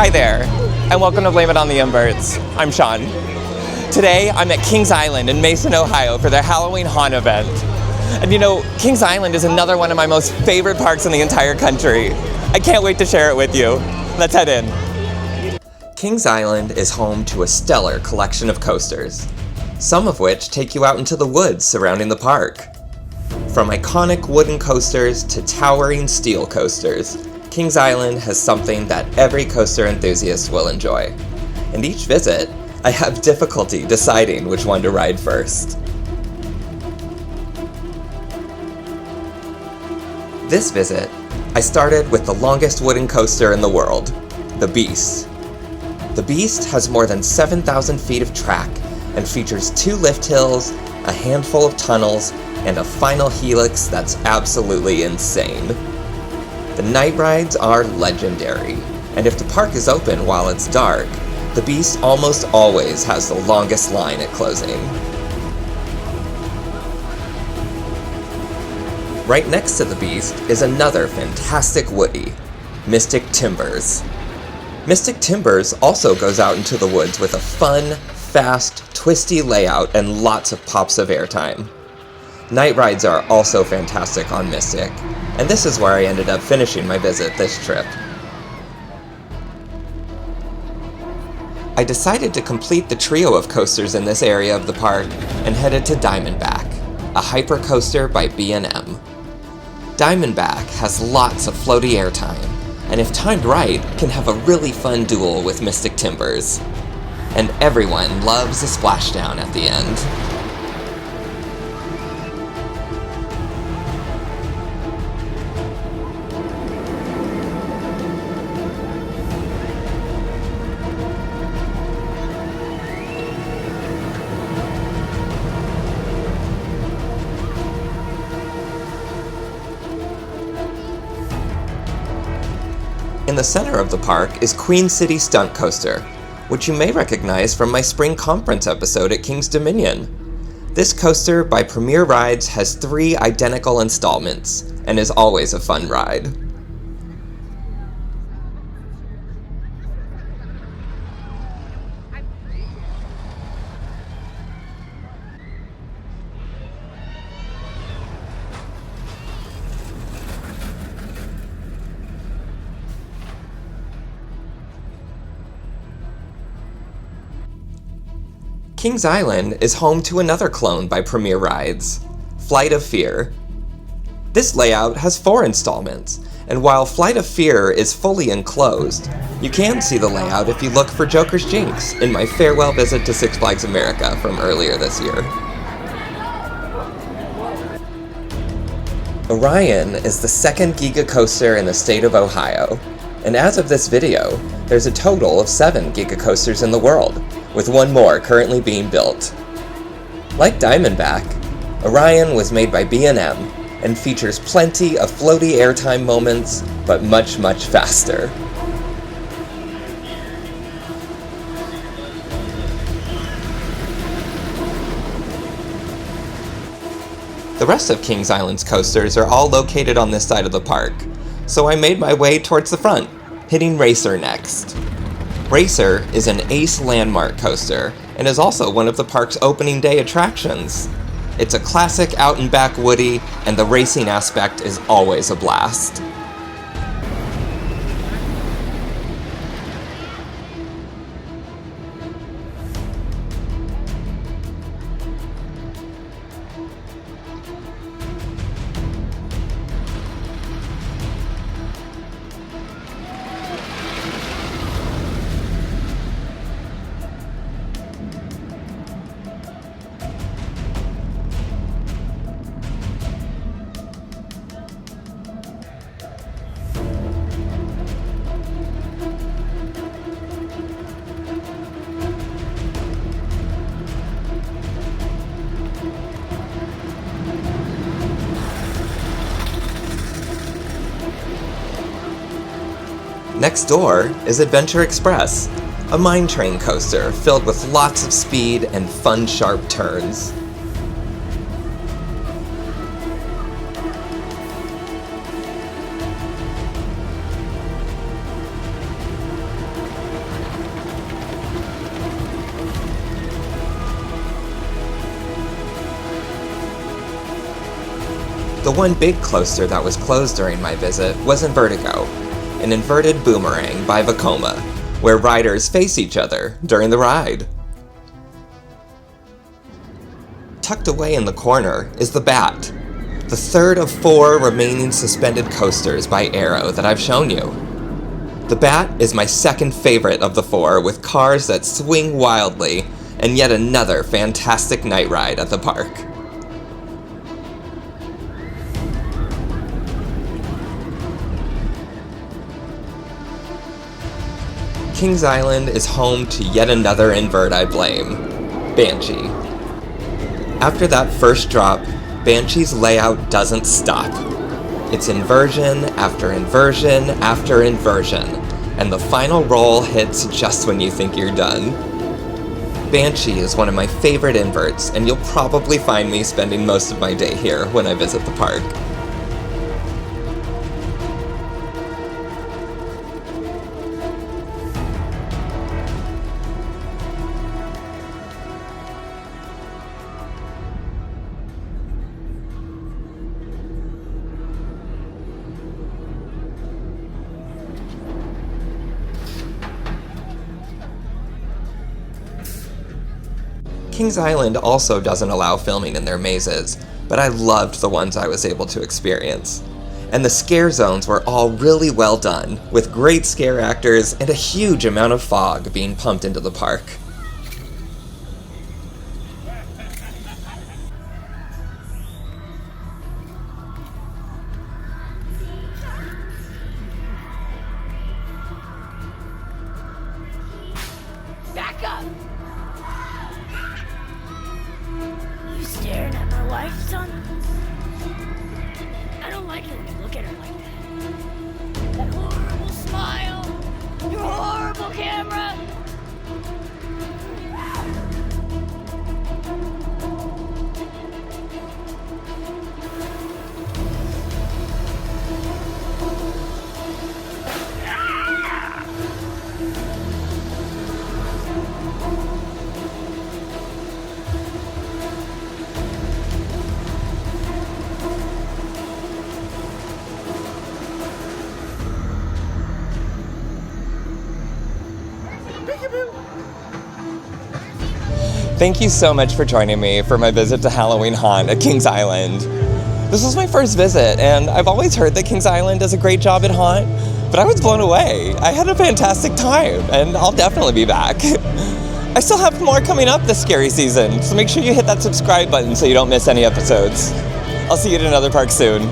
Hi there, and welcome to Blame It on the Inverts. I'm Sean. Today, I'm at Kings Island in Mason, Ohio for their Halloween Haunt event. And you know, Kings Island is another one of my most favorite parks in the entire country. I can't wait to share it with you. Let's head in. Kings Island is home to a stellar collection of coasters, some of which take you out into the woods surrounding the park. From iconic wooden coasters to towering steel coasters, Kings Island has something that every coaster enthusiast will enjoy. And each visit, I have difficulty deciding which one to ride first. This visit, I started with the longest wooden coaster in the world, the Beast. The Beast has more than 7,000 feet of track and features 2 lift hills, a handful of tunnels, and a final helix that's absolutely insane. The night rides are legendary, and if the park is open while it's dark, the Beast almost always has the longest line at closing. Right next to the Beast is another fantastic woody, Mystic Timbers. Mystic Timbers also goes out into the woods with a fun, fast, twisty layout and lots of pops of airtime. Night rides are also fantastic on Mystic, and this is where I ended up finishing my visit this trip. I decided to complete the trio of coasters in this area of the park and headed to Diamondback, a hypercoaster by B&M. Diamondback has lots of floaty airtime, and if timed right, can have a really fun duel with Mystic Timbers. And everyone loves a splashdown at the end. In the center of the park is Queen City Stunt Coaster, which you may recognize from my spring conference episode at King's Dominion. This coaster by Premier Rides has 3 identical installments, and is always a fun ride. Kings Island is home to another clone by Premier Rides, Flight of Fear. This layout has 4 installments, and while Flight of Fear is fully enclosed, you can see the layout if you look for Joker's Jinx in my farewell visit to Six Flags America from earlier this year. Orion is the second Giga coaster in the state of Ohio, and as of this video, there's a total of 7 Giga coasters in the world, with 1 more currently being built. Like Diamondback, Orion was made by B&M and features plenty of floaty airtime moments, but much, much faster. The rest of Kings Island's coasters are all located on this side of the park, so I made my way towards the front, hitting Racer next. Racer is an ace landmark coaster, and is also one of the park's opening day attractions. It's a classic out-and-back woody, and the racing aspect is always a blast. Next door is Adventure Express, a mine train coaster filled with lots of speed and fun sharp turns. The one big coaster that was closed during my visit was Invertigo, an inverted boomerang by Vekoma, where riders face each other during the ride. Tucked away in the corner is the Bat, the third of 4 remaining suspended coasters by Arrow that I've shown you. The Bat is my second favorite of the 4, with cars that swing wildly, and yet another fantastic night ride at the park. Kings Island is home to yet another invert I blame, Banshee. After that first drop, Banshee's layout doesn't stop. It's inversion after inversion after inversion, and the final roll hits just when you think you're done. Banshee is one of my favorite inverts, and you'll probably find me spending most of my day here when I visit the park. Kings Island also doesn't allow filming in their mazes, but I loved the ones I was able to experience. And the scare zones were all really well done, with great scare actors and a huge amount of fog being pumped into the park. Back up! You staring at my wife, son? I don't like it when you look at her like that. That horrible smile! Your horrible camera! Thank you so much for joining me for my visit to Halloween Haunt at Kings Island. This was my first visit, and I've always heard that Kings Island does a great job at Haunt, but I was blown away. I had a fantastic time, and I'll definitely be back. I still have more coming up this scary season, so make sure you hit that subscribe button so you don't miss any episodes. I'll see you at another park soon.